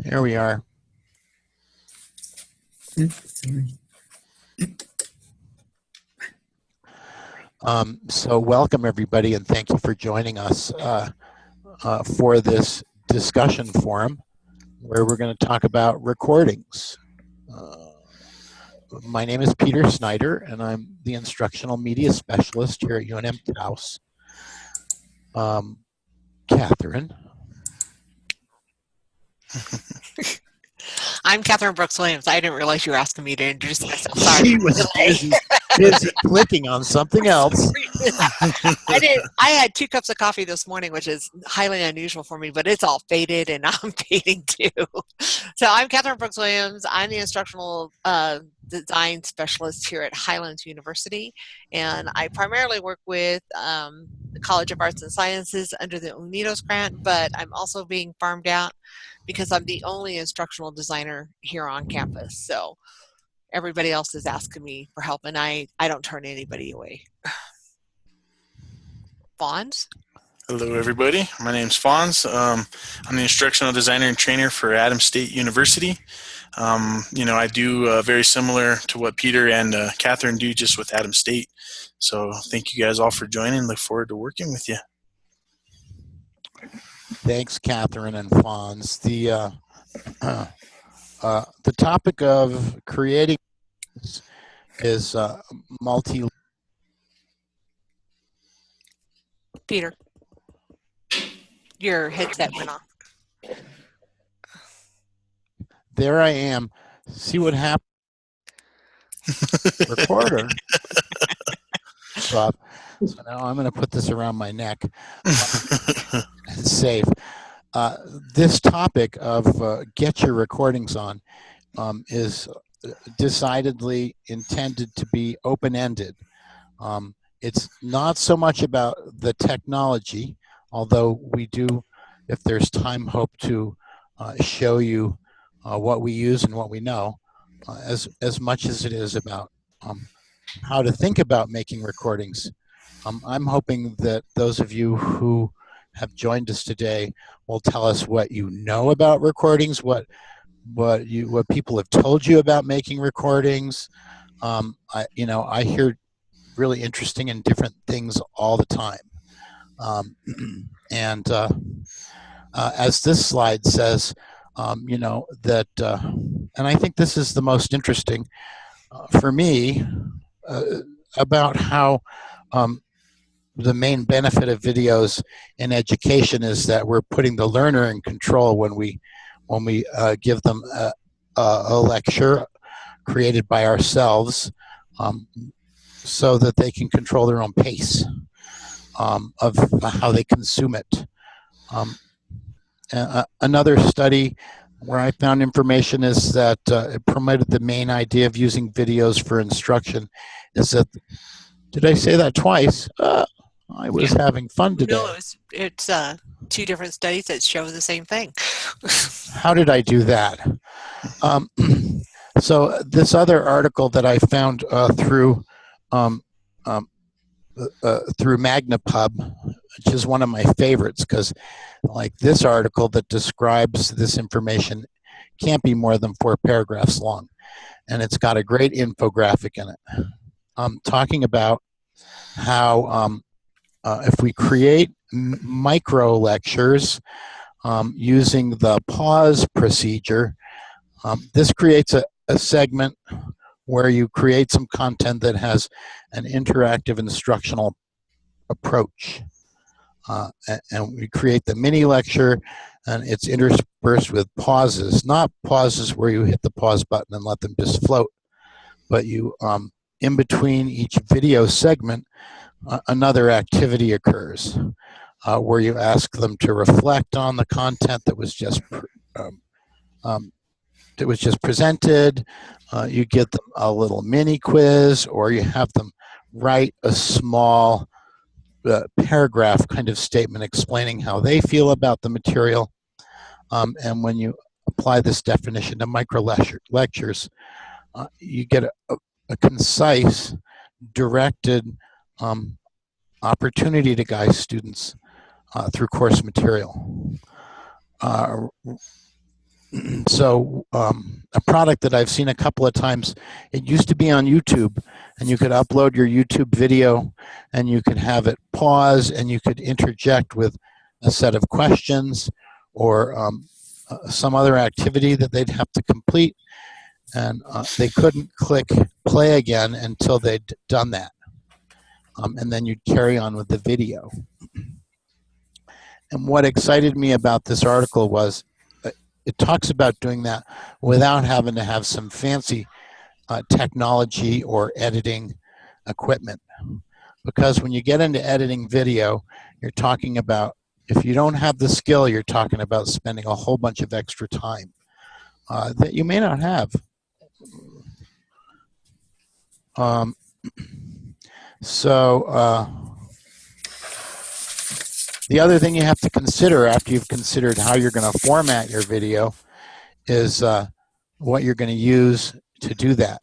Here we are. Sorry. So welcome everybody, and thank you for joining us for this discussion forum where we're going to talk about recordings. My name is Peter Snyder, and I'm the instructional media specialist here at UNM Taos. Catherine. I'm Catherine Brooks Williams. I didn't realize you were asking me to introduce myself. Sorry. She was busy clicking on something else. I had 2 cups of coffee this morning, which is highly unusual for me, but it's all faded and I'm fading too. So I'm Catherine Brooks Williams. I'm the instructional design specialist here at Highlands University, and I primarily work with the College of Arts and Sciences under the UNIDOS grant, but I'm also being farmed out because I'm the only instructional designer here on campus. So everybody else is asking me for help, and I don't turn anybody away. Fonz? Hello, everybody. My name's Fonz. I'm the instructional designer and trainer for Adams State University. I do very similar to what Peter and Catherine do, just with Adams State. So thank you guys all for joining. Look forward to working with you. Thanks, Catherine and Fonz. The topic of creating is multi. Peter, your headset went off. There I am. See what happened? Recorder. So now I'm going to put this around my neck. It's safe. This topic of get your recordings on is decidedly intended to be open-ended. It's not so much about the technology, although we do, if there's time, hope to show you what we use and what we know, as much as it is about how to think about making recordings. I'm hoping that those of you who have joined us today will tell us what you know about recordings, what people have told you about making recordings. I hear really interesting and different things all the time. As this slide says, that, and I think this is the most interesting for me, about how the main benefit of videos in education is that we're putting the learner in control when we give them a lecture created by ourselves, so that they can control their own pace of how they consume it. Another study where I found information is that it promoted the main idea of using videos for instruction is that, did I say that twice? I was having fun today. No, it's 2 different studies that show the same thing. How did I do that? So this other article that I found through MagnaPub, which is one of my favorites, because like this article that describes this information can't be more than 4 paragraphs long, and it's got a great infographic in it, talking about how if we create micro lectures using the pause procedure, this creates a segment where you create some content that has an interactive instructional approach. And we create the mini lecture, and it's interspersed with pauses, not pauses where you hit the pause button and let them just float, but you, in between each video segment, another activity occurs where you ask them to reflect on the content that was just presented. You give them a little mini quiz, or you have them write a small paragraph kind of statement explaining how they feel about the material. And when you apply this definition to micro lectures, you get a concise, directed opportunity to guide students through course material. So a product that I've seen a couple of times, it used to be on YouTube, and you could upload your YouTube video and you could have it pause and you could interject with a set of questions or some other activity that they'd have to complete, and they couldn't click play again until they'd done that. And then you'd carry on with the video. And what excited me about this article was it talks about doing that without having to have some fancy technology or editing equipment. Because when you get into editing video, you're talking about, if you don't have the skill, you're talking about spending a whole bunch of extra time that you may not have. The other thing you have to consider after you've considered how you're going to format your video is what you're going to use to do that.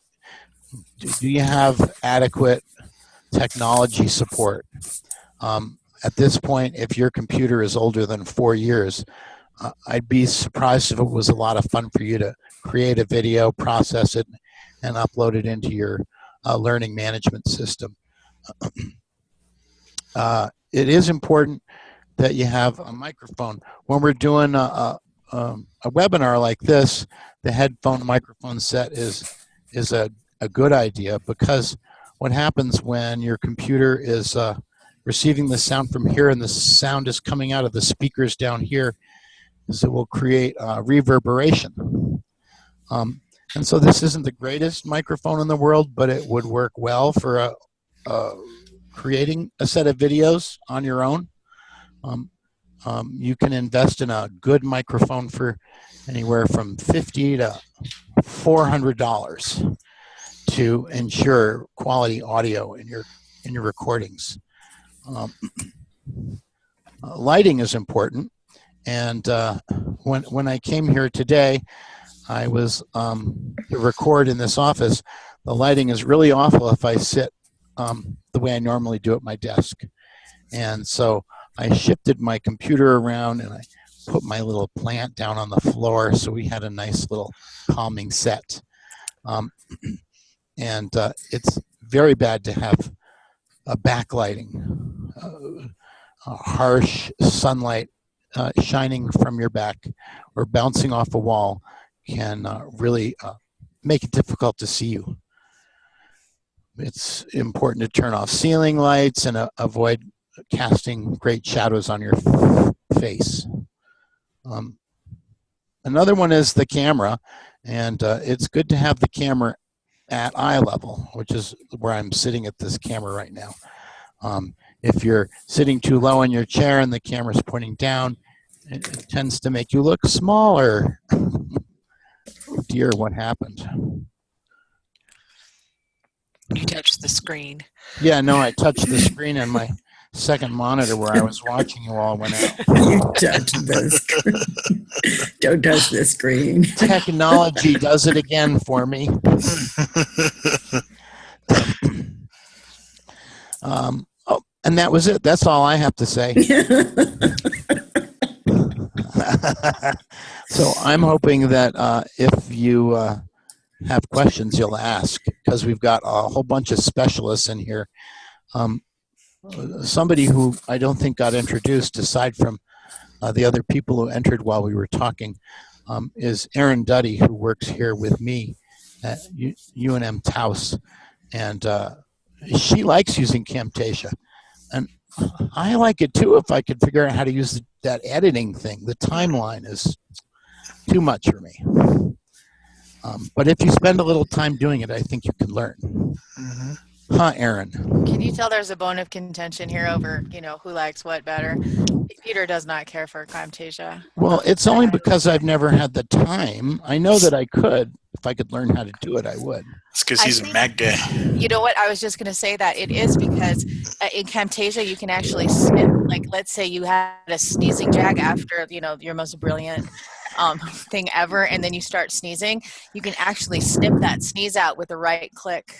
Do you have adequate technology support? At this point, if your computer is older than 4 years, I'd be surprised if it was a lot of fun for you to create a video, process it, and upload it into your learning management system. It is important that you have a microphone. When we're doing a webinar like this, the headphone microphone set is a good idea, because what happens when your computer is receiving the sound from here and the sound is coming out of the speakers down here is it will create reverberation. And so this isn't the greatest microphone in the world, but it would work well for creating a set of videos on your own. You can invest in a good microphone for anywhere from $50 to $400 to ensure quality audio in your recordings. Lighting is important, and when I came here today, I was to record in this office. The lighting is really awful if I sit the way I normally do at my desk, and so I shifted my computer around and I put my little plant down on the floor, so we had a nice little calming set. And it's very bad to have a backlighting, harsh sunlight shining from your back or bouncing off a wall can really make it difficult to see you. It's important to turn off ceiling lights and avoid casting great shadows on your face. Another one is the camera, and it's good to have the camera at eye level, which is where I'm sitting at this camera right now. If you're sitting too low in your chair and the camera's pointing down, it tends to make you look smaller. Oh dear, what happened? You touched the screen. Yeah, no, I touched the screen and my second monitor where I was watching you all went out. You touched the screen. Don't touch the screen. Technology does it again for me. And that was it. That's all I have to say. So I'm hoping that if you have questions, you'll ask, because we've got a whole bunch of specialists in here. Somebody who I don't think got introduced, aside from the other people who entered while we were talking, is Erin Duddy, who works here with me at UNM Taos. And she likes using Camtasia. And I like it too if I could figure out how to use that editing thing. The timeline is too much for me. But if you spend a little time doing it, I think you can learn. Mm-hmm. Huh, Erin? Can you tell there's a bone of contention here over, who likes what better? Peter does not care for Camtasia. Well, it's only because I've never had the time. I know that I could. If I could learn how to do it, I would. It's because he's a Mac guy. You know what? I was just going to say that it is because in Camtasia, you can actually snip. Like, let's say you had a sneezing jag after, your most brilliant thing ever, and then you start sneezing. You can actually snip that sneeze out with the right click,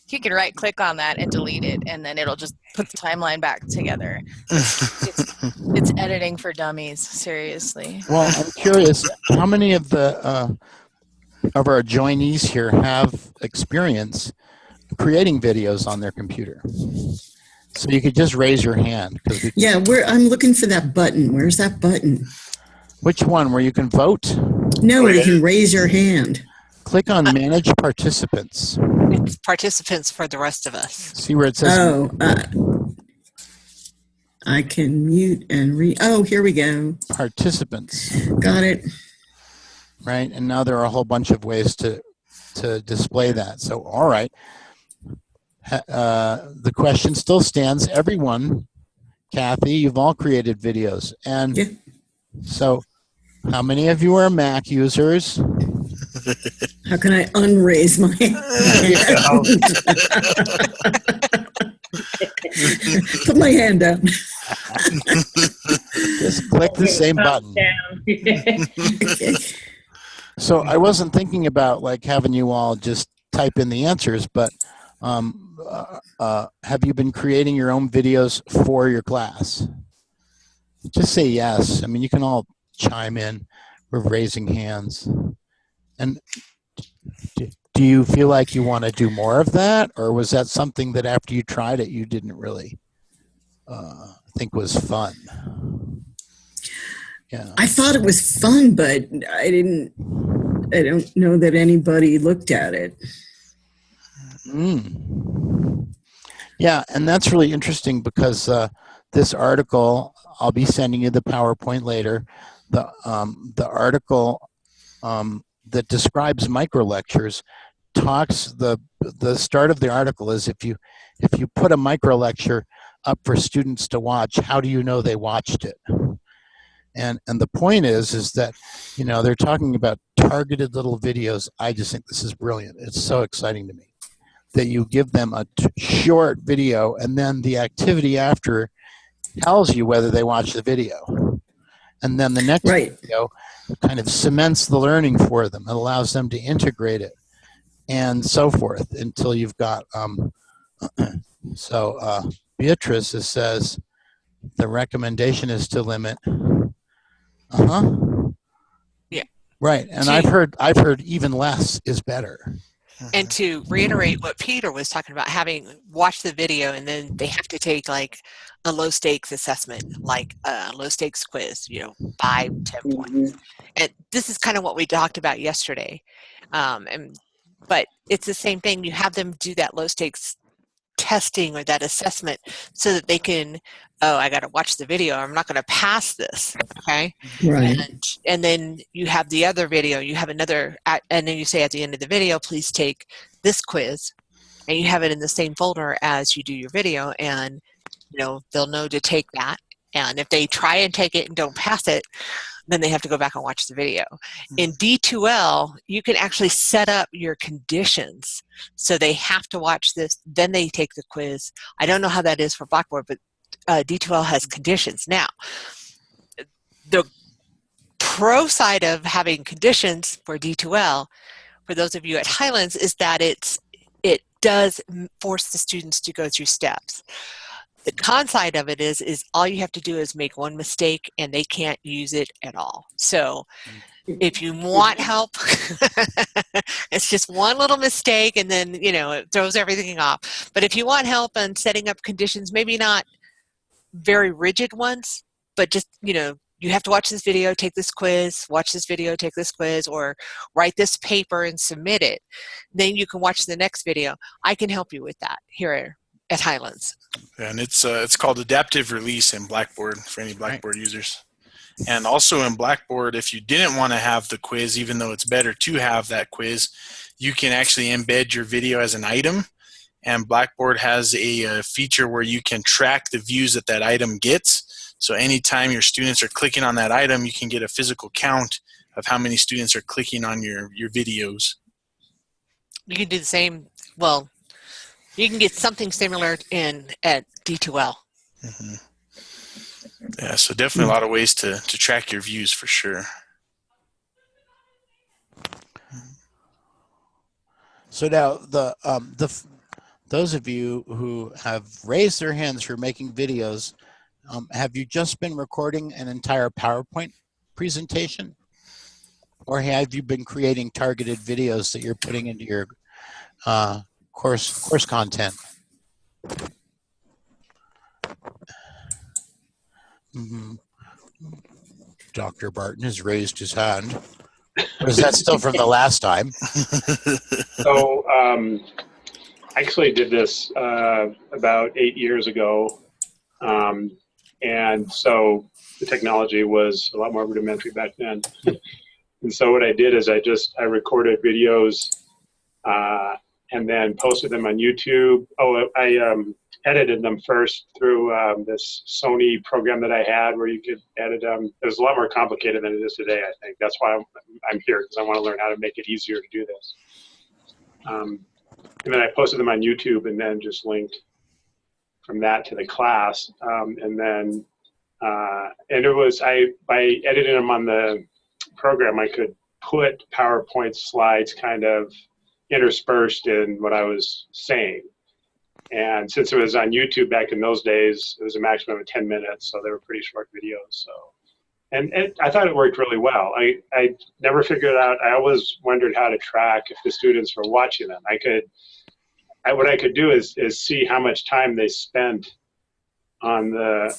You can right click on that and delete it, and then it'll just put the timeline back together. It's editing for dummies, seriously. Well, I'm curious, how many of our joinees here have experience creating videos on their computer? So you could just raise your hand. Yeah, I'm looking for that button. Where's that button? Which one? Where you can vote? No, where you can raise your hand. Click on Manage Participants. It's participants for the rest of us. See where it says. I can mute and read. Oh, here we go. Participants. Got it. Right, and now there are a whole bunch of ways to display that. So, all right. The question still stands. Everyone, Kathy, you've all created videos. And Yeah. so how many of you are Mac users? How can I unraise my hand? Put my hand up. Just click the same button. So I wasn't thinking about like having you all just type in the answers, but have you been creating your own videos for your class? Just say yes. I mean, you can all chime in with raising hands. And do you feel like you want to do more of that? Or was that something that after you tried it, you didn't really think was fun? Yeah. I thought it was fun, but I don't know that anybody looked at it. Yeah, and that's really interesting because this article, I'll be sending you the PowerPoint later. The article that describes micro lectures talks. The start of the article is if you put a micro lecture up for students to watch, how do you know they watched it? And the point is that, you know, they're talking about targeted little videos. I just think this is brilliant. It's so exciting to me that you give them a short video and then the activity after tells you whether they watch the video. And then the next video kind of cements the learning for them. It allows them to integrate it and so forth until you've got, Beatrice says the recommendation is to limit. Yeah. Right. And I've heard even less is better. And to reiterate what Peter was talking about, having watched the video and then they have to take like a low stakes assessment, like a low stakes quiz, 5, 10 points. And this is kind of what we talked about yesterday. But it's the same thing. You have them do that low stakes testing or that assessment so that they can, I got to watch the video. I'm not going to pass this. Okay. Right. And then you have the other video, you have another, and then you say at the end of the video, please take this quiz, and you have it in the same folder as you do your video, and they'll know to take that. And if they try and take it and don't pass it, then they have to go back and watch the video. In D2L, you can actually set up your conditions. So they have to watch this, then they take the quiz. I don't know how that is for Blackboard, but D2L has conditions. Now, the pro side of having conditions for D2L, for those of you at Highlands, is that it does force the students to go through steps. The con side of it is all you have to do is make one mistake and they can't use it at all. So if you want help, it's just one little mistake and then, it throws everything off. But if you want help on setting up conditions, maybe not very rigid ones, but just, you have to watch this video, take this quiz, watch this video, take this quiz, or write this paper and submit it. Then you can watch the next video. I can help you with that here at Highlands. And it's called adaptive release in Blackboard for any Blackboard users. And also in Blackboard, if you didn't want to have the quiz, even though it's better to have that quiz, you can actually embed your video as an item. And Blackboard has a feature where you can track the views that item gets. So anytime your students are clicking on that item, you can get a physical count of how many students are clicking on your videos. You can do the same, well, you can get something similar at D2L. Mm-hmm. Yeah, so definitely a lot of ways to track your views for sure. So now the those of you who have raised their hands for making videos, have you just been recording an entire PowerPoint presentation? Or have you been creating targeted videos that you're putting into your course content? Dr. Barton has raised his hand. Or is that still from the last time? So I actually did this about 8 years ago. And so the technology was a lot more rudimentary back then. And so what I did is I recorded videos and then posted them on YouTube. Oh, I edited them first through this Sony program that I had where you could edit them. It was a lot more complicated than it is today, I think. That's why I'm here, because I want to learn how to make it easier to do this. And then I posted them on YouTube and then just linked from that to the class. And it was, by editing them on the program, I could put PowerPoint slides kind of interspersed in what I was saying. And since it was on YouTube back in those days, it was a maximum of 10 minutes, so they were pretty short videos. So, and I thought it worked really well. I never figured out, I always wondered how to track if the students were watching them. What I could do is see how much time they spent on the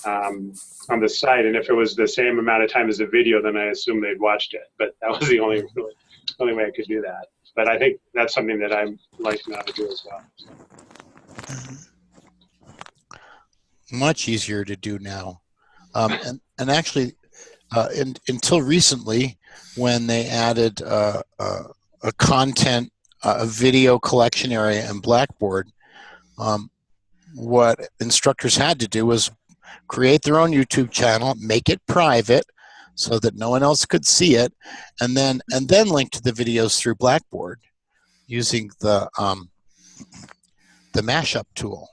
site, and if it was the same amount of time as the video, then I assumed they'd watched it. But that was the only way I could do that. But I think that's something that I'm liking how to do as well. Much easier to do now, and actually, until recently, when they added a content, a video collection area in Blackboard. What instructors had to do was create their own YouTube channel, make it private so that no one else could see it, and then link to the videos through Blackboard using the mashup tool.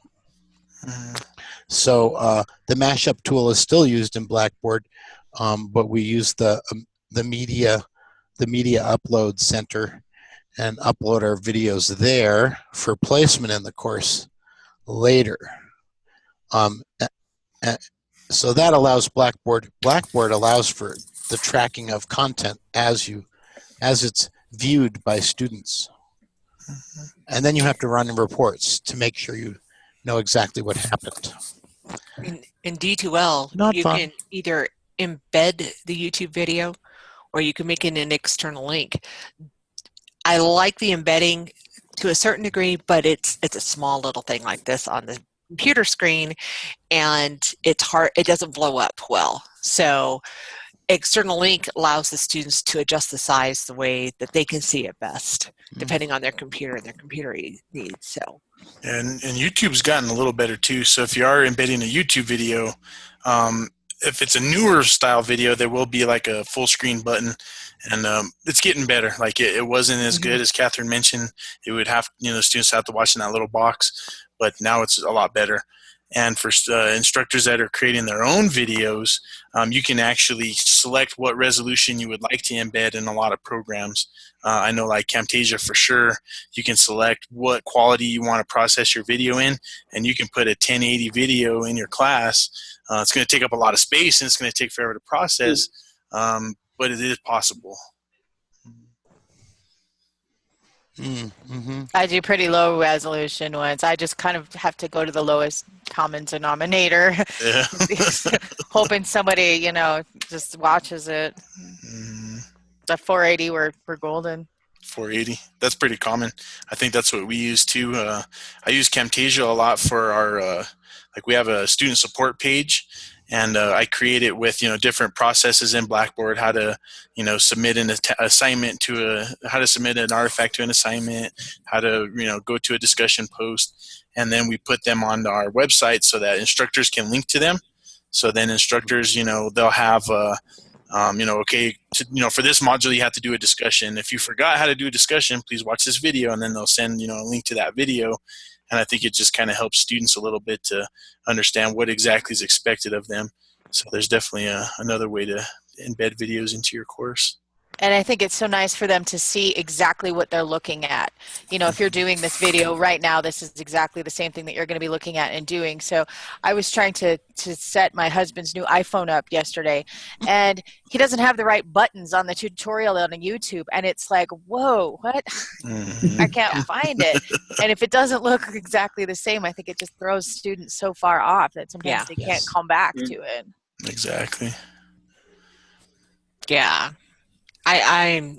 So the mashup tool is still used in Blackboard, but we use the media upload center and upload our videos there for placement in the course later. So that allows Blackboard allows for the tracking of content as it's viewed by students. And then you have to run reports to make sure you know exactly what happened. In D2L, Not you fun. can either embed the YouTube video or you can make it an external link. I like the embedding to a certain degree, but it's a small little thing like this on the computer screen, and it's hard, it doesn't blow up well. So external link allows the students to adjust the size the way that they can see it best, depending on their computer and their computer needs. So And YouTube's gotten a little better too. So if you are embedding a YouTube video, if it's a newer style video, there will be like a full screen button, and it's getting better. Like it wasn't as good as Catherine mentioned. It would have, students have to watch in that little box, but now it's a lot better. And for instructors that are creating their own videos, you can actually select what resolution you would like to embed in a lot of programs. I know like Camtasia for sure, you can select what quality you want to process your video in, and you can put a 1080 video in your class. It's going to take up a lot of space and it's going to take forever to process, but it is possible. I do pretty low resolution ones. I just kind of have to go to the lowest common denominator, Yeah. hoping somebody, just watches it. The 480, we're golden. 480. That's pretty common. I think that's what we use too. I use Camtasia a lot for our, we have a student support page, and I create it with, different processes in Blackboard, how to, submit an assignment how to submit an artifact to an assignment, how to, go to a discussion post, and then we put them on our website so that instructors can link to them. So then instructors, they'll have, okay, for this module you have to do a discussion. If you forgot how to do a discussion, please watch this video, and then they'll send, a link to that video. And I think it just kind of helps students a little bit to understand what exactly is expected of them. So there's definitely another way to embed videos into your course. And I think it's so nice for them to see exactly what they're looking at. You know, if you're doing this video right now, this is exactly the same thing that you're going to be looking at and doing. So I was trying to set my husband's new iPhone up yesterday, and he doesn't have the right buttons on the tutorial on YouTube. And it's like, whoa, what? I can't find it. And if it doesn't look exactly the same, I think it just throws students so far off that sometimes they can't come back to it. Exactly. Yeah. I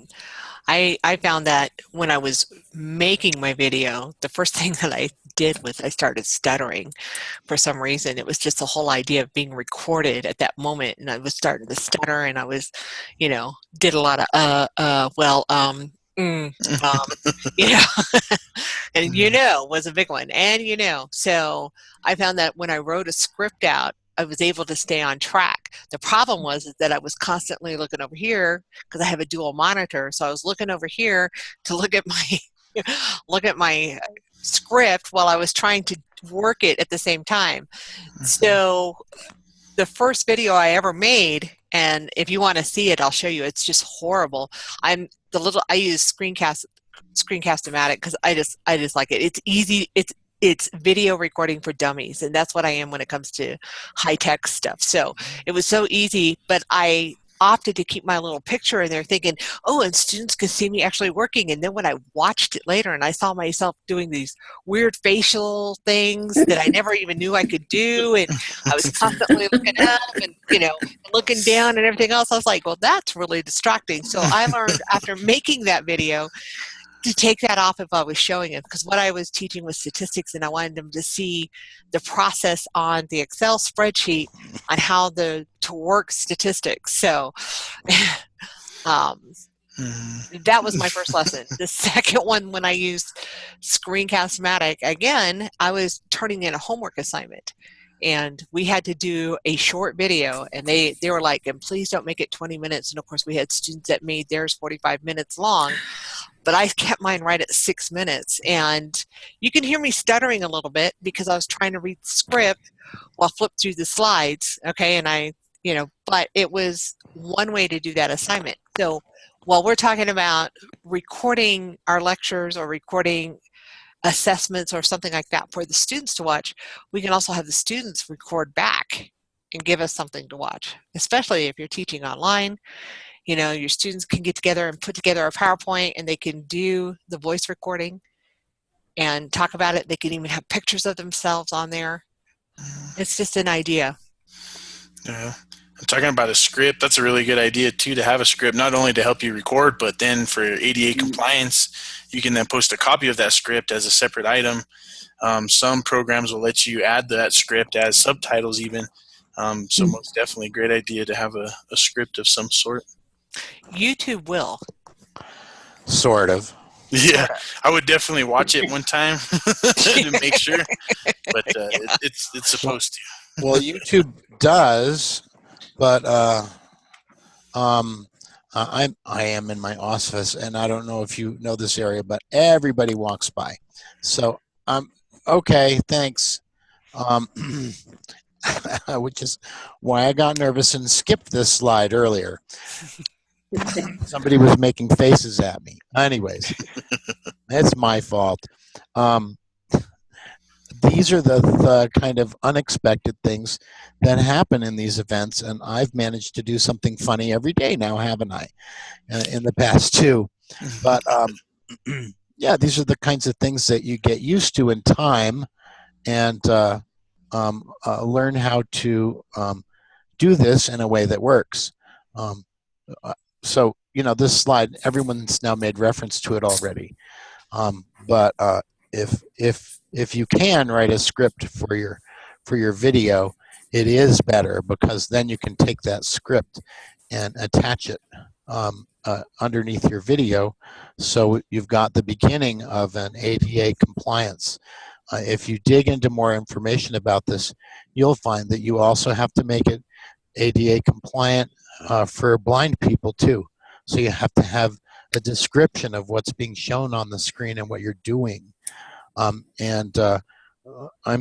found that when I was making my video, the first thing that I did was I started stuttering for some reason. It was just the whole idea of being recorded at that moment, and I was starting to stutter, and I was, did a lot of and was a big one, and so I found that when I wrote a script out, I was able to stay on track. The problem was that I was constantly looking over here because I have a dual monitor. So I was looking over here to look at my script while I was trying to work it at the same time. So the first video I ever made, and if you want to see it, I'll show you. It's just horrible. I use Screencast-O-Matic because I just like it. It's easy. It's video recording for dummies, and that's what I am when it comes to high-tech stuff. So it was so easy, but I opted to keep my little picture in there thinking, oh, and students could see me actually working. And then when I watched it later and I saw myself doing these weird facial things that I never even knew I could do, and I was constantly looking up and, looking down and everything else, I was like, well, that's really distracting. So I learned after making that video to take that off if I was showing it, because what I was teaching was statistics, and I wanted them to see the process on the Excel spreadsheet on how to work statistics. So that was my first lesson. The second one, when I used Screencast-O-Matic, again, I was turning in a homework assignment. And we had to do a short video, and they were like, and please don't make it 20 minutes. And of course we had students that made theirs 45 minutes long, but I kept mine right at 6 minutes. And you can hear me stuttering a little bit because I was trying to read the script while flip through the slides. Okay. And but it was one way to do that assignment. So while we're talking about recording our lectures or recording assessments or something like that for the students to watch, we can also have the students record back and give us something to watch, especially if you're teaching online. Your students can get together and put together a PowerPoint, and they can do the voice recording and talk about it. They can even have pictures of themselves on there. It's just an idea. Yeah. I'm talking about a script. That's a really good idea too, to have a script, not only to help you record, but then for ADA compliance, you can then post a copy of that script as a separate item. Some programs will let you add that script as subtitles even. So most definitely a great idea to have a script of some sort. YouTube will. Sort of. Yeah, I would definitely watch it one time to make sure, but it's supposed to. Well, YouTube does, but I am in my office, and I don't know if you know this area, but everybody walks by. So okay, thanks. Which is why I got nervous and skipped this slide earlier. Somebody was making faces at me. Anyways, that's my fault. These are the kind of unexpected things that happen in these events, and I've managed to do something funny every day now, haven't I, in the past too. But yeah, these are the kinds of things that you get used to in time, and learn how to do this in a way that works. So, this slide, everyone's now made reference to it already. But if you can write a script for your video, it is better, because then you can take that script and attach it underneath your video, so you've got the beginning of an ADA compliance. If you dig into more information about this, you'll find that you also have to make it ADA compliant for blind people too. So you have to have a description of what's being shown on the screen and what you're doing. I'm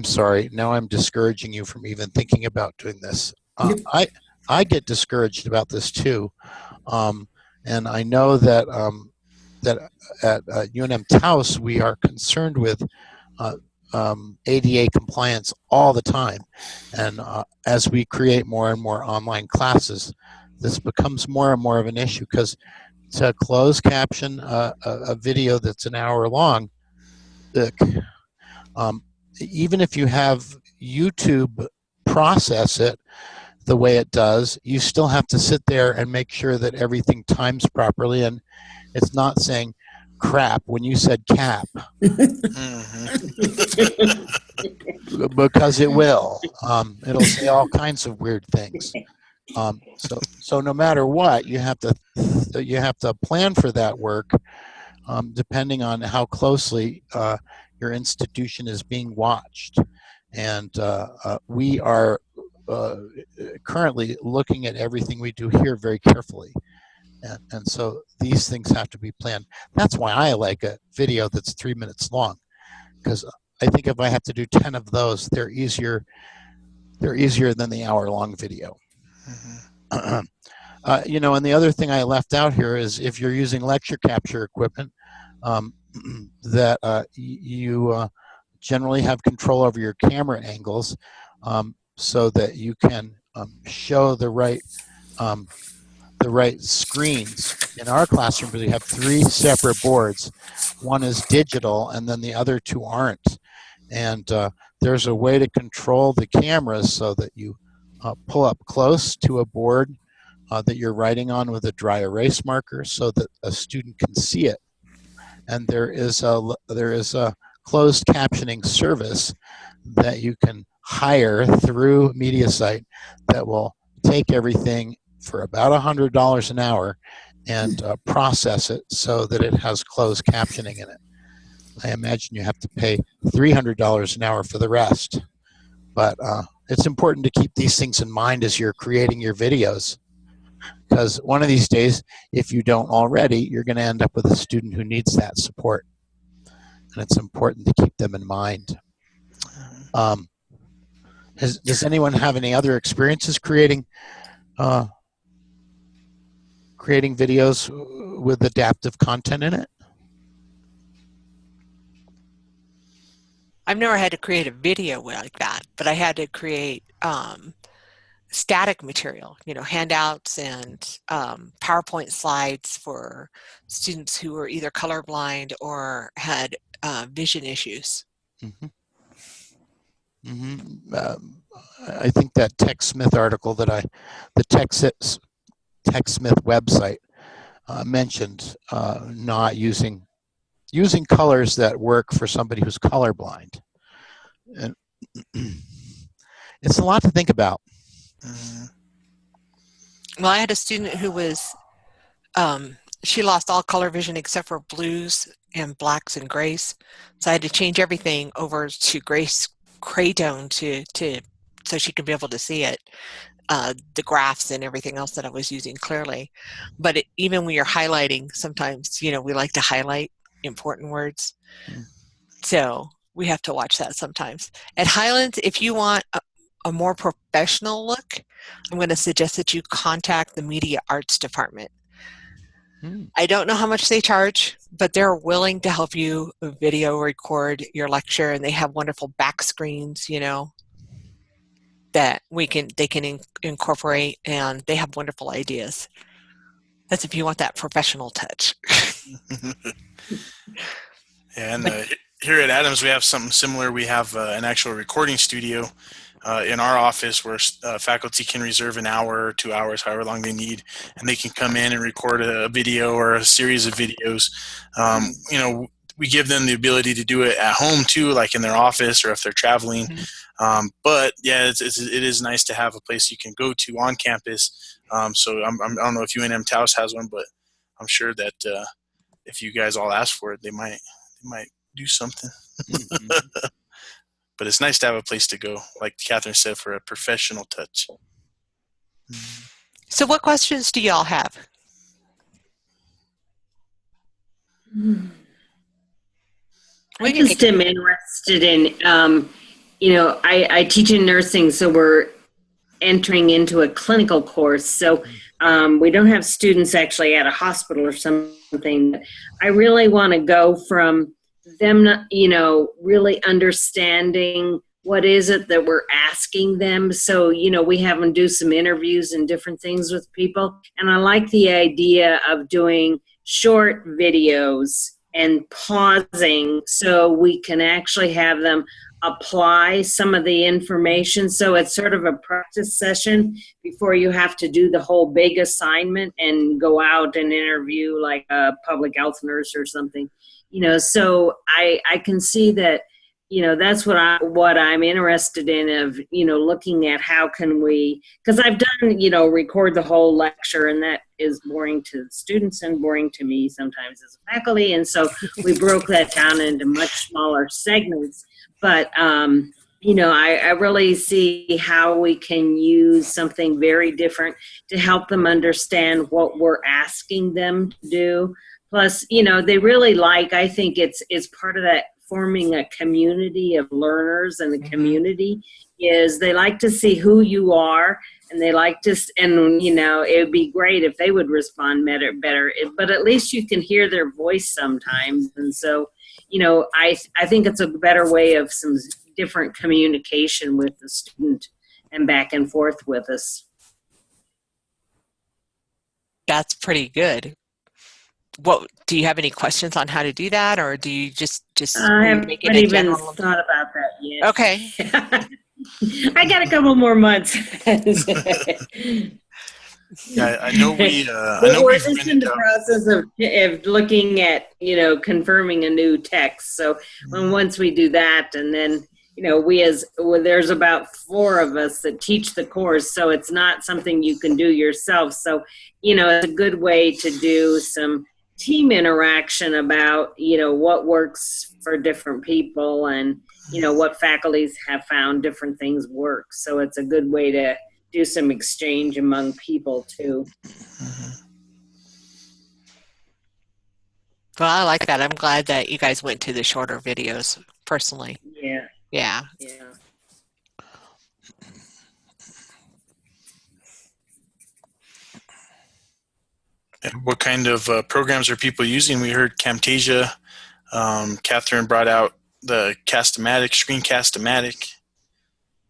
sorry, now I'm discouraging you from even thinking about doing this. I get discouraged about this too. And I know that that at UNM Taos we are concerned with ADA compliance all the time, and as we create more and more online classes, this becomes more and more of an issue, because to close caption a video that's an hour long, even if you have YouTube process it the way it does, you still have to sit there and make sure that everything times properly, and it's not saying crap when you said cap, because it will. It'll say all kinds of weird things. So no matter what, you have to plan for that work, depending on how closely your institution is being watched. And we are currently looking at everything we do here very carefully. And so these things have to be planned. That's why I like a video that's 3 minutes long, because I think if I have to do 10 of those, they're easier than the hour-long video. And the other thing I left out here is, if you're using lecture capture equipment, that you generally have control over your camera angles, so that you can show the right screens. In our classroom, we have 3 separate boards. One is digital, and then the other 2 aren't. And there's a way to control the cameras so that you pull up close to a board that you're writing on with a dry erase marker, so that a student can see it. And there is a closed captioning service that you can hire through MediaSite that will take everything for about $100 an hour and process it so that it has closed captioning in it. I imagine you have to pay $300 an hour for the rest. But it's important to keep these things in mind as you're creating your videos, because one of these days, if you don't already, you're going to end up with a student who needs that support. And it's important to keep them in mind. Does anyone have any other experiences creating videos with adaptive content in it? I've never had to create a video like that, but I had to create static material, handouts and PowerPoint slides for students who were either colorblind or had vision issues. Mm-hmm. I think that TechSmith article the TechSmith website mentioned not using colors that work for somebody who's colorblind. And it's a lot to think about. Well, I had a student who was, she lost all color vision except for blues and blacks and grays. So I had to change everything over to gray tone so she could be able to see it, the graphs and everything else that I was using clearly. But even when you're highlighting, sometimes, we like to highlight important words. So we have to watch that sometimes. At Highlands, if you want a more professional look, I'm going to suggest that you contact the Media Arts Department. I don't know how much they charge, but they're willing to help you video record your lecture, and they have wonderful back screens, that they can incorporate, and they have wonderful ideas. That's if you want that professional touch. Yeah, and here at Adams, we have something similar. We have an actual recording studio in our office where faculty can reserve an hour or 2 hours, however long they need, and they can come in and record a video or a series of videos. We give them the ability to do it at home too, like in their office or if they're traveling. But yeah, it is nice to have a place you can go to on campus. So I don't know if UNM Taos has one, but I'm sure that if you guys all ask for it, they might do something. But it's nice to have a place to go, like Catherine said, for a professional touch. So what questions do y'all have? I just am interested in, I teach in nursing, so we're entering into a clinical course. So we don't have students actually at a hospital or something. I really want to go from them, really understanding what is it that we're asking them. So, we have them do some interviews and different things with people. And I like the idea of doing short videos and pausing so we can actually have them apply some of the information. So it's sort of a practice session before you have to do the whole big assignment and go out and interview like a public health nurse or something. So I can see that, that's what I'm interested in of, looking at how can we, because I've done, record the whole lecture, and that is boring to the students and boring to me sometimes as a faculty. And so we broke that down into much smaller segments. But, I really see how we can use something very different to help them understand what we're asking them to do. Plus, they really I think it's part of that forming a community of learners, and the community is they like to see who you are, and they like to, and it would be great if they would respond better, but at least you can hear their voice sometimes. And so, I think it's a better way of some different communication with the student and back and forth with us. That's pretty good. What do you have any questions on how to do that, or do you just I haven't make it a even general? thought about that yet. Okay. I got a couple more months. Yeah, I know we. We're just in the process of looking at confirming a new text. So once we do that, and then there's about 4 of us that teach the course, so it's not something you can do yourself. So it's a good way to do some team interaction about what works for different people, and what faculties have found different things work. So it's a good way to do some exchange among people too. Well, I like that. I'm glad that you guys went to the shorter videos personally. Yeah. Yeah. And what kind of programs are people using? We heard Camtasia. Catherine brought out the Cast-O-Matic, Screencast-O-Matic.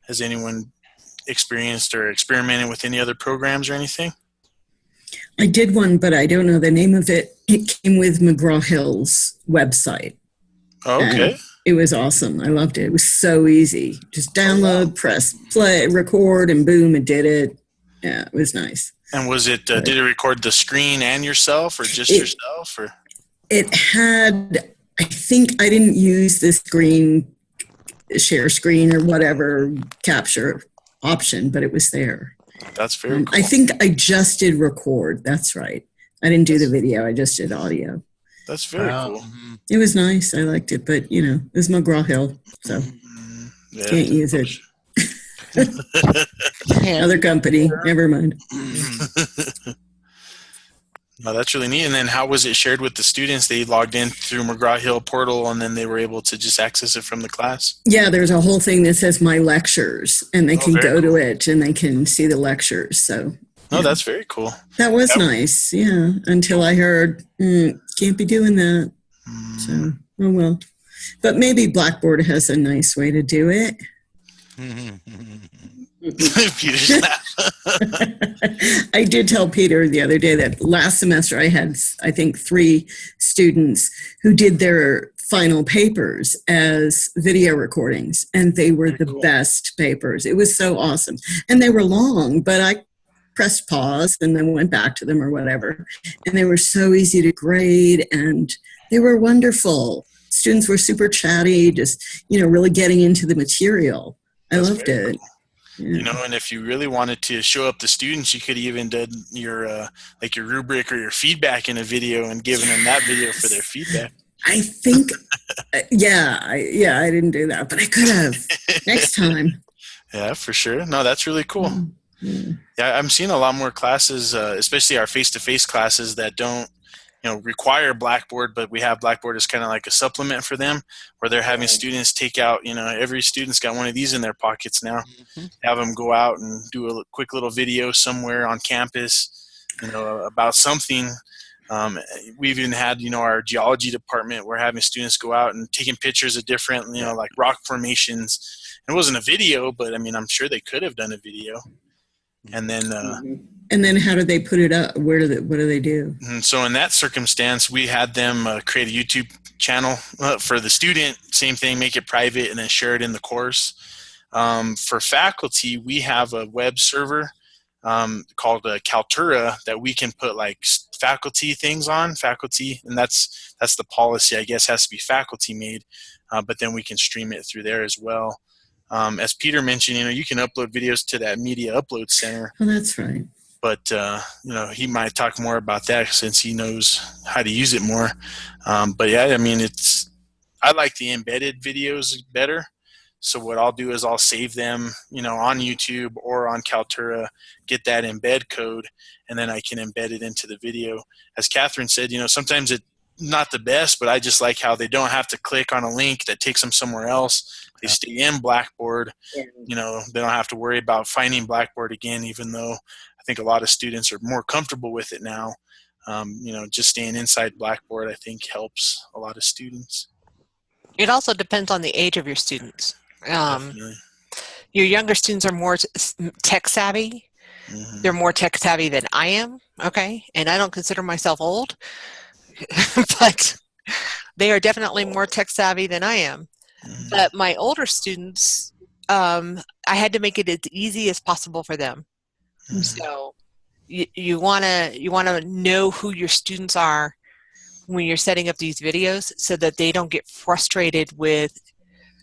Has anyone experienced or experimented with any other programs or anything? I did one, but I don't know the name of it. It came with McGraw-Hill's website. Oh, okay. And it was awesome. I loved it. It was so easy. Just download, press play, record, and boom, it did it. Yeah, it was nice. And was it, did it record the screen and yourself, or just yourself? Or it had, I think I didn't use the share screen or whatever capture option, but it was there. That's very cool. I think I just did record. That's right. I didn't do the video. I just did audio. That's very cool. It was nice. I liked it, but it was McGraw-Hill, so can't use it. Other company. Never mind. No, that's really neat. And then how was it shared with the students? They logged in through McGraw-Hill portal, and then they were able to just access it from the class? Yeah, there's a whole thing that says My Lectures, and they can go to it, and they can see the lectures. So. Oh, that's very cool. That was nice, yeah, until I heard, can't be doing that. So, oh well. But maybe Blackboard has a nice way to do it. Peter's I did tell Peter the other day that last semester I had, I think, 3 students who did their final papers as video recordings, and they were the best papers. It was so awesome. And they were long, but I pressed pause and then went back to them or whatever. And they were so easy to grade, and they were wonderful. Students were super chatty, just, really getting into the material. I loved it. Cool. Yeah. And if you really wanted to show up the students, you could even do your your rubric or your feedback in a video and giving them that video for their feedback. I think, I didn't do that, but I could have next time. Yeah, for sure. No, that's really cool. Yeah, I'm seeing a lot more classes, especially our face-to-face classes, that don't, require Blackboard, but we have Blackboard as kind of like a supplement for them, where they're having students take out, every student's got one of these in their pockets now. Have them go out and do a quick little video somewhere on campus, about something. We've even had, our geology department, we're having students go out and taking pictures of different, like rock formations. It wasn't a video, but I'm sure they could have done a video. And then, and then how do they put it up? What do they do? and so in that circumstance, we had them create a YouTube channel for the student. Same thing, make it private and then share it in the course. For faculty, we have a web server called Kaltura that we can put like faculty things on, and that's the policy, I guess, has to be faculty made, but then we can stream it through there as well. As Peter mentioned, you can upload videos to that media upload center. Oh, that's right. But, he might talk more about that since he knows how to use it more. But yeah, I like the embedded videos better. So what I'll do is I'll save them, on YouTube or on Kaltura, get that embed code, and then I can embed it into the video. As Catherine said, sometimes it's not the best, but I just like how they don't have to click on a link that takes them somewhere else. They stay in Blackboard. They don't have to worry about finding Blackboard again, even though I think a lot of students are more comfortable with it now. Just staying inside Blackboard, I think, helps a lot of students. It also depends on the age of your students. Definitely. Your younger students are more tech savvy. Mm-hmm. They're more tech savvy than I am. Okay. And I don't consider myself old, but they are definitely more tech savvy than I am. Mm-hmm. But my older students, I had to make it as easy as possible for them. Mm-hmm. So you want to know who your students are when you're setting up these videos so that they don't get frustrated with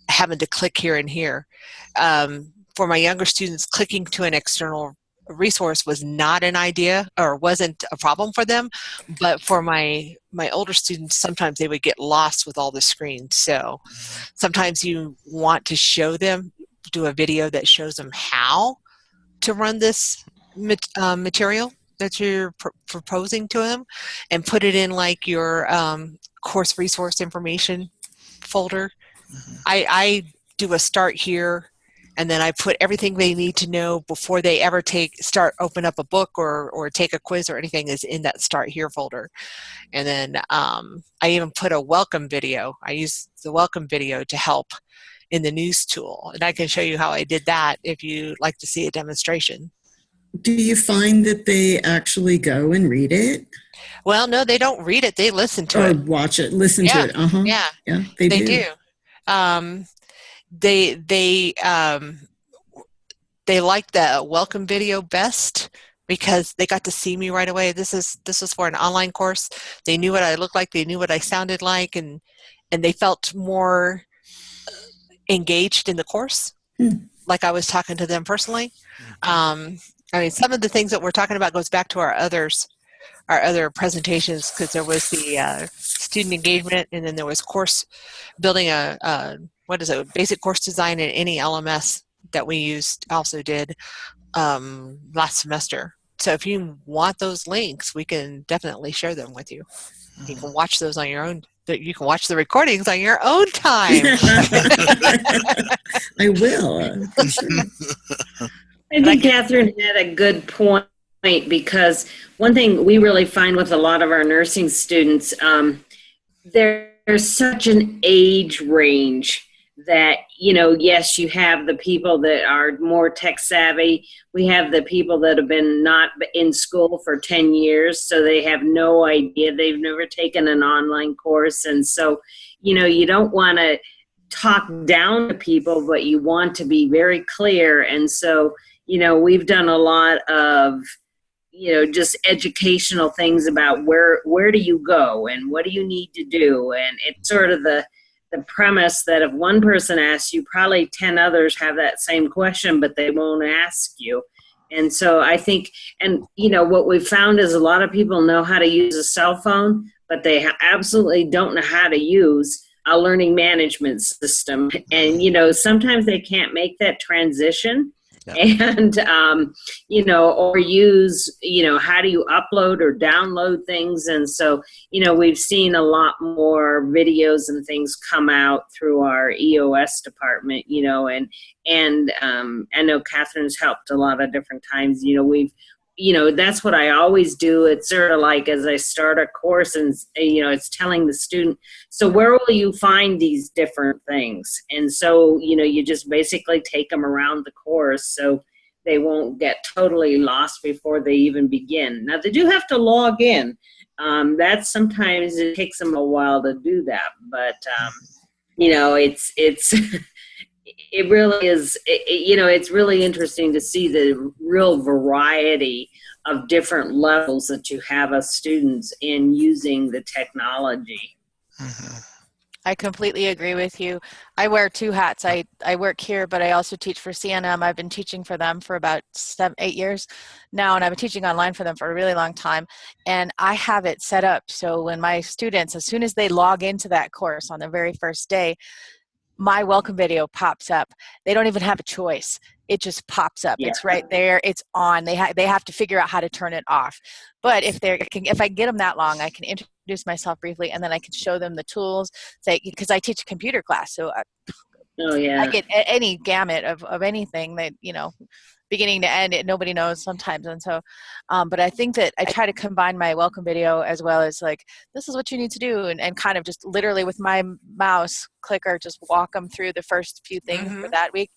having to click here and here. For my younger students, clicking to an external resource was not an idea or wasn't a problem for them. But for my older students, sometimes they would get lost with all the screens. So sometimes you want to show them, do a video that shows them how to run this material that you're proposing to them, and put it in like your course resource information folder. I do a start here, and then I put everything they need to know before they ever open up a book or take a quiz or anything is in that start here folder. And then I even put a welcome video. I use the welcome video to help in the news tool, and I can show you how I did that if you'd like to see a demonstration. Do you find that they actually go and read it? Well, no, they don't read it. They listen to or it. watch it, listen to it? Uh-huh. Yeah, Yeah, they do. They like the welcome video best because they got to see me right away. This is for an online course. They knew what I looked like. They knew what I sounded like, and they felt more engaged in the course, like I was talking to them personally. Some of the things that we're talking about goes back to our other presentations, because there was the student engagement, and then there was course building basic course design in any LMS that we also did last semester. So if you want those links, we can definitely share them with you. You can watch those on your own. You can watch the recordings on your own time. I will. For sure. I think Catherine had a good point, because one thing we really find with a lot of our nursing students, there's such an age range that, yes, you have the people that are more tech savvy. We have the people that have been not in school for 10 years, so they have no idea. They've never taken an online course. And so, you don't want to talk down to people, but you want to be very clear. And so, we've done a lot of, just educational things about where do you go and what do you need to do. And it's sort of the premise that if one person asks you, probably 10 others have that same question, but they won't ask you. And so I think, what we've found is a lot of people know how to use a cell phone, but they absolutely don't know how to use a learning management system. And, sometimes they can't make that transition. and you know, or use, you know, how do you upload or download things. And so, you know, we've seen a lot more videos and things come out through our EOS department, you know, and I know Catherine's helped a lot of different times. You know, you know, that's what I always do. It's sort of like as I start a course, and you know, it's telling the student, so where will you find these different things? And so, you know, you just basically take them around the course so they won't get totally lost before they even begin. Now they do have to log in. That sometimes it takes them a while to do that, but you know, it's it really is, you know, it's really interesting to see the real variety of different levels that you have as students in using the technology. Mm-hmm. I completely agree with you. I wear two hats. I work here, but I also teach for CNM. I've been teaching for them for about 8 years now, and I've been teaching online for them for a really long time. And I have it set up so when my students, as soon as they log into that course on the very first day, my welcome video pops up. They don't even have a choice. It just pops up. Yeah. It's right there. It's on. They have to figure out how to turn it off. But if I get them that long, I can introduce myself briefly, and then I can show them the tools. Say, because I teach a computer class, so I get any gamut of anything that, you know, beginning to end, nobody knows sometimes. And so, but I think that I try to combine my welcome video as well as like, this is what you need to do, and kind of just literally with my mouse clicker, just walk them through the first few things for that week.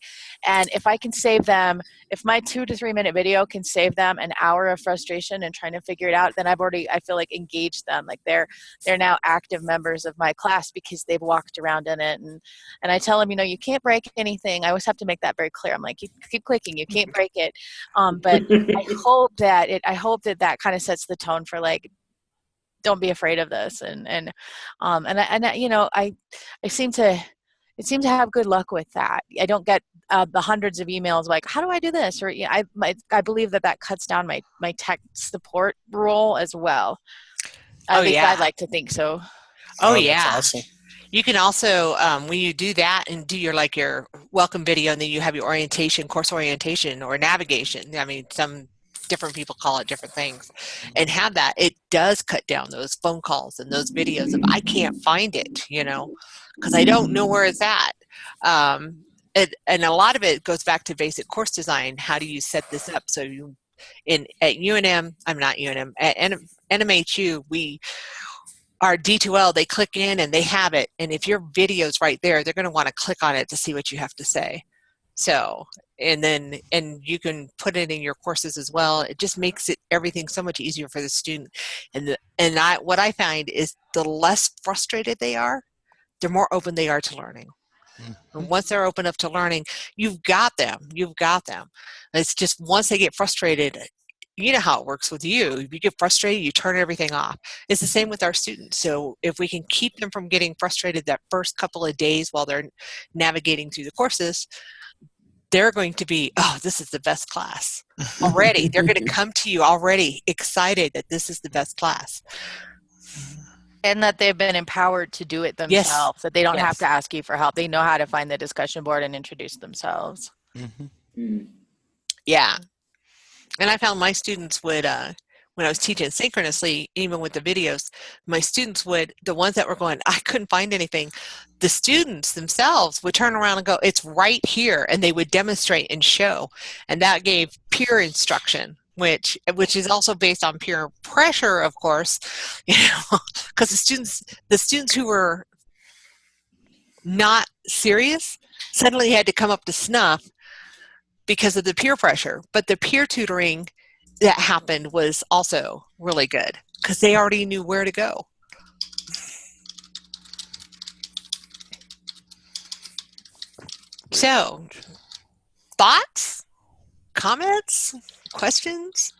And if I can save them, if my 2 to 3 minute video can save them an hour of frustration and trying to figure it out, then I feel like engaged them. Like they're now active members of my class because they've walked around in it. And I tell them, you know, you can't break anything. I always have to make that very clear. I'm like, you keep clicking, you can't break it. But I hope that kind of sets the tone for like, don't be afraid of this. And you know, I seem to have good luck with that. I don't get the hundreds of emails like, how do I do this? Or, you know, I believe that cuts down my tech support role as well. At least I'd like to think so. Oh yeah. That's awesome. You can also, when you do that and do your welcome video, and then you have your orientation, course orientation or navigation. I mean, some different people call it different things, and have that. It does cut down those phone calls and those videos of I can't find it, you know, because I don't know where it's at. And a lot of it goes back to basic course design. How do you set this up? So at NMHU, our D2L, they click in and they have it. And if your video's right there, they're going to want to click on it to see what you have to say. So, and you can put it in your courses as well. It just makes everything so much easier for the student. What I find is the less frustrated they are, the more open they are to learning. And once they're open up to learning, you've got them. It's just once they get frustrated, you know how it works with you. If you get frustrated, you turn everything off. It's the same with our students. So if we can keep them from getting frustrated that first couple of days while they're navigating through the courses, they're going to be, oh, this is the best class already. They're going to come to you already excited that this is the best class. And that they've been empowered to do it themselves, that they don't have to ask you for help. They know how to find the discussion board and introduce themselves. Yeah. And I found my students would, when I was teaching synchronously, even with the videos, my students the ones that were going, I couldn't find anything, the students themselves would turn around and go, it's right here. And they would demonstrate and show. And that gave peer instruction, which is also based on peer pressure, of course, you know, because the students who were not serious suddenly had to come up to snuff because of the peer pressure. But the peer tutoring that happened was also really good because they already knew where to go. So, thoughts, comments, questions?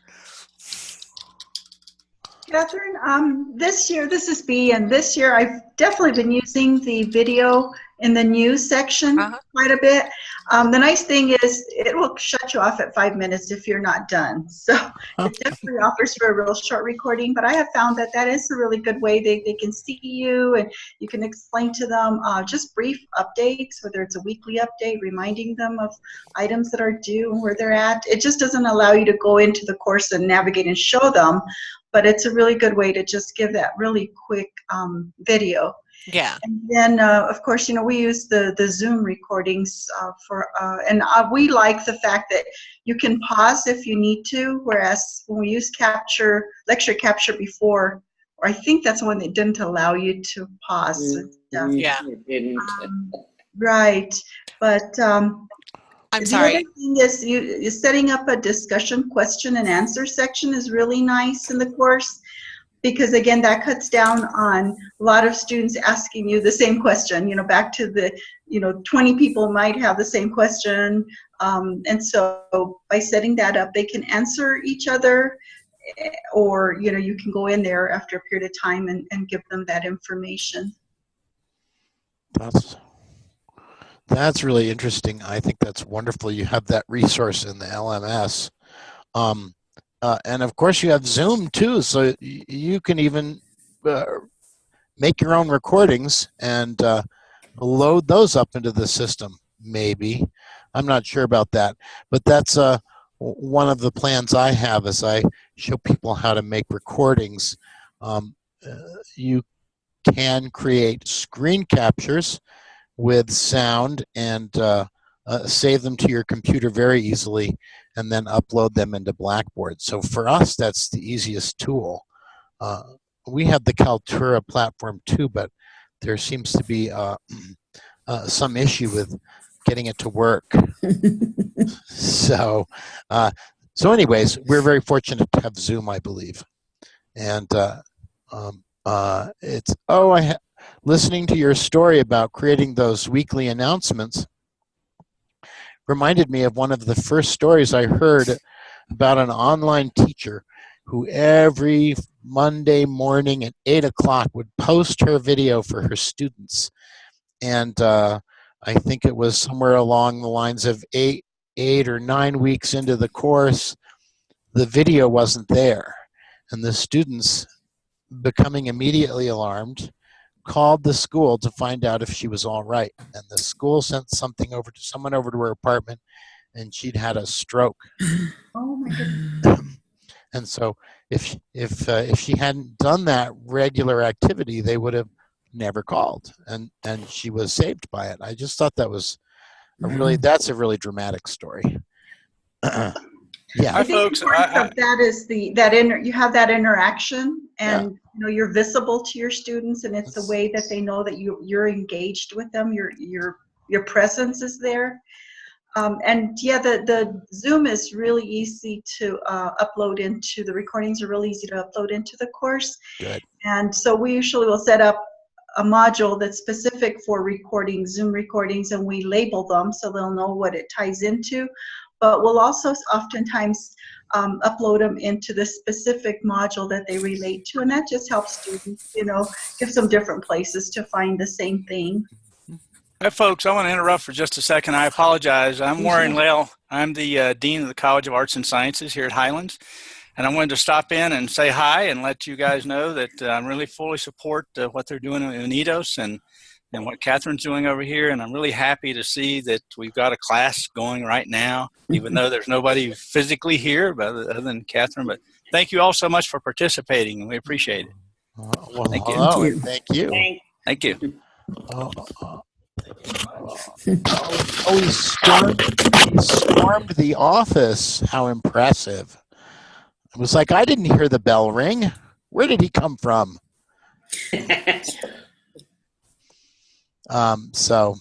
Catherine, this year, this is B, and this year I've definitely been using the video in the news section quite a bit. The nice thing is it will shut you off at 5 minutes if you're not done. So it definitely offers for a real short recording, but I have found that that is a really good way. They can see you and you can explain to them just brief updates, whether it's a weekly update, reminding them of items that are due and where they're at. It just doesn't allow you to go into the course and navigate and show them, but it's a really good way to just give that really quick video. Yeah. And then, of course, we use the Zoom recordings and we like the fact that you can pause if you need to, whereas when we use lecture capture before, or I think that's one that didn't allow you to pause. Yeah. It didn't. Right. But I'm the sorry. other thing is you setting up a discussion question and answer section is really nice in the course. Because again, that cuts down on a lot of students asking you the same question, back to the, 20 people might have the same question. And so by setting that up, they can answer each other, or, you can go in there after a period of time and give them that information. That's really interesting. I think that's wonderful. You have that resource in the LMS. And of course you have Zoom too, so you can even make your own recordings and load those up into the system, maybe. I'm not sure about that, but that's one of the plans I have as I show people how to make recordings. You can create screen captures with sound and save them to your computer very easily and then upload them into Blackboard. So for us, that's the easiest tool. We have the Kaltura platform too, but there seems to be some issue with getting it to work. So anyways, we're very fortunate to have Zoom, I believe. And listening to your story about creating those weekly announcements reminded me of one of the first stories I heard about an online teacher who every Monday morning at 8 o'clock would post her video for her students. And I think it was somewhere along the lines of 8 or 9 weeks into the course, the video wasn't there. And the students, becoming immediately alarmed, called the school to find out if she was all right. And the school sent someone over to her apartment, and she'd had a stroke. Oh my goodness. And so if she hadn't done that regular activity, they would have never called, and she was saved by it. I just thought that was that's a really dramatic story. Yeah. I think folks, the importance of that is you have that interaction, and you're visible to your students, and it's a way that they know that you're engaged with them. Your presence is there. The Zoom is really easy to upload into. The recordings are really easy to upload into the course. Good. And so we usually will set up a module that's specific for recording, Zoom recordings, and we label them so they'll know what it ties into. But we'll also oftentimes upload them into the specific module that they relate to, and that just helps students, give them different places to find the same thing. Hey, folks, I want to interrupt for just a second. I apologize. I'm Warren Lail. I'm the Dean of the College of Arts and Sciences here at Highlands. And I wanted to stop in and say hi and let you guys know that I'm really fully support what they're doing in EDOS and what Catherine's doing over here. And I'm really happy to see that we've got a class going right now, even though there's nobody physically here other than Catherine. But thank you all so much for participating, and we appreciate it. Well, Thank you. hello, and thank you. Thank you. He stormed the office. How impressive. It was like, I didn't hear the bell ring. Where did he come from? So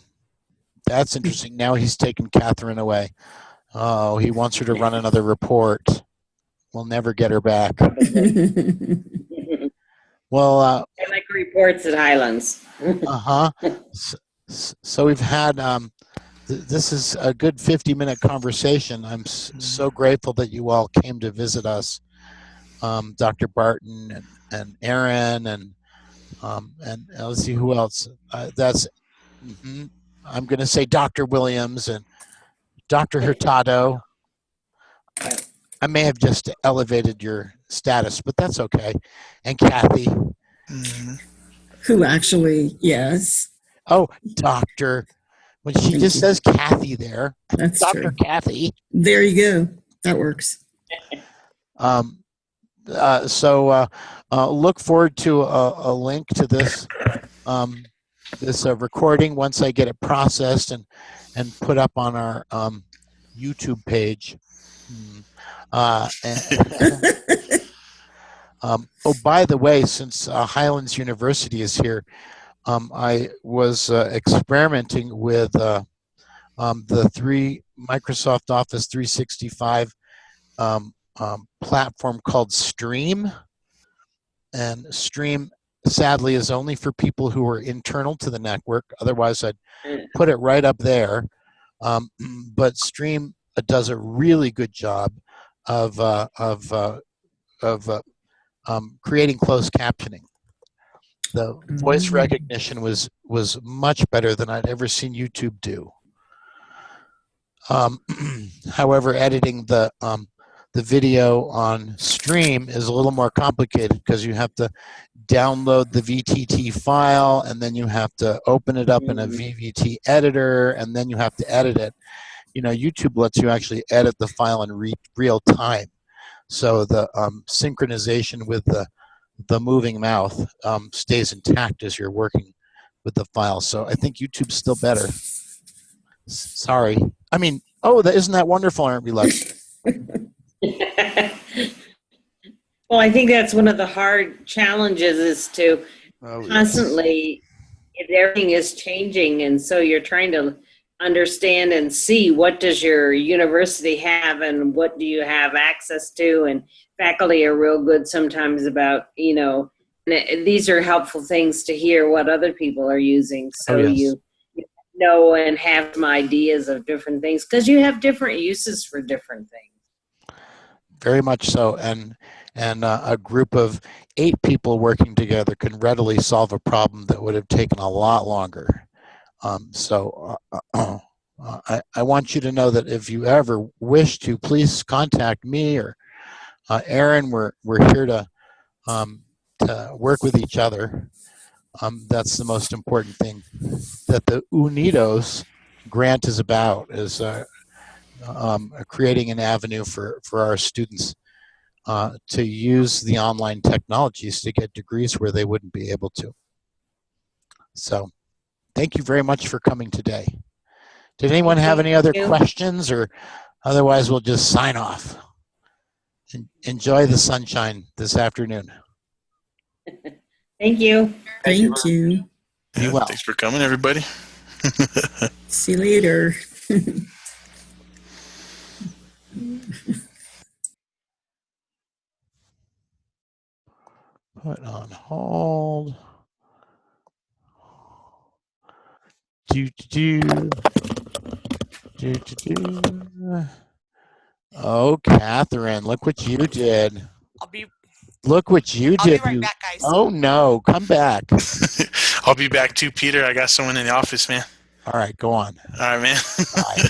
that's interesting. Now he's taken Catherine away. Oh, he wants her to run another report. We'll never get her back. Well, I like reports at Highlands. So we've had, this is a good 50-minute conversation. I'm so grateful that you all came to visit us, Dr. Barton and Aaron and let's see who else. I'm going to say Dr. Williams and Dr. Hurtado, I may have just elevated your status, but that's okay. And Kathy. Mhm. Who actually, yes, Oh, Doctor. When she Thank just you. says Kathy there, that's Dr. true. Kathy. There you go. That works. Look forward to a link to this this recording once I get it processed and put up on our YouTube page. Oh, by the way, since Highlands University is here, I was experimenting with the Microsoft Office 365 platform called Stream. And Stream, sadly, is only for people who are internal to the network. Otherwise, I'd put it right up there. But Stream does a really good job of creating closed captioning. The voice recognition was much better than I'd ever seen YouTube do. However, editing the video on Stream is a little more complicated because you have to download the VTT file, and then you have to open it up in a VVT editor, and then you have to edit it. You know, YouTube lets you actually edit the file in real time. So the synchronization with the moving mouth stays intact as you're working with the file. So I think YouTube's still better. Sorry. I mean, isn't that wonderful, aren't we, Lex? Well, I think that's one of the hard challenges is to constantly, everything is changing, and so you're trying to understand and see what does your university have and what do you have access to, and faculty are real good sometimes about, these are helpful things to hear what other people are using, so you know and have some ideas of different things because you have different uses for different things. Very much so, and a group of 8 people working together can readily solve a problem that would have taken a lot longer. I want you to know that if you ever wish to, please contact me or Aaron. We're here to work with each other. That's the most important thing that the Unidos grant is about, is creating an avenue for our students to use the online technologies to get degrees where they wouldn't be able to. So thank you very much for coming today. Did anyone have any other questions, or otherwise we'll just sign off? Enjoy the sunshine this afternoon. Thank you. Thank you. Be well. Thanks for coming, everybody. See you later. Put on hold. Oh, Catherine, look what you did. Look what you did. I'll be right back, guys. Oh, no. Come back. I'll be back too, Peter. I got someone in the office, man. All right, go on. All right, man. Bye.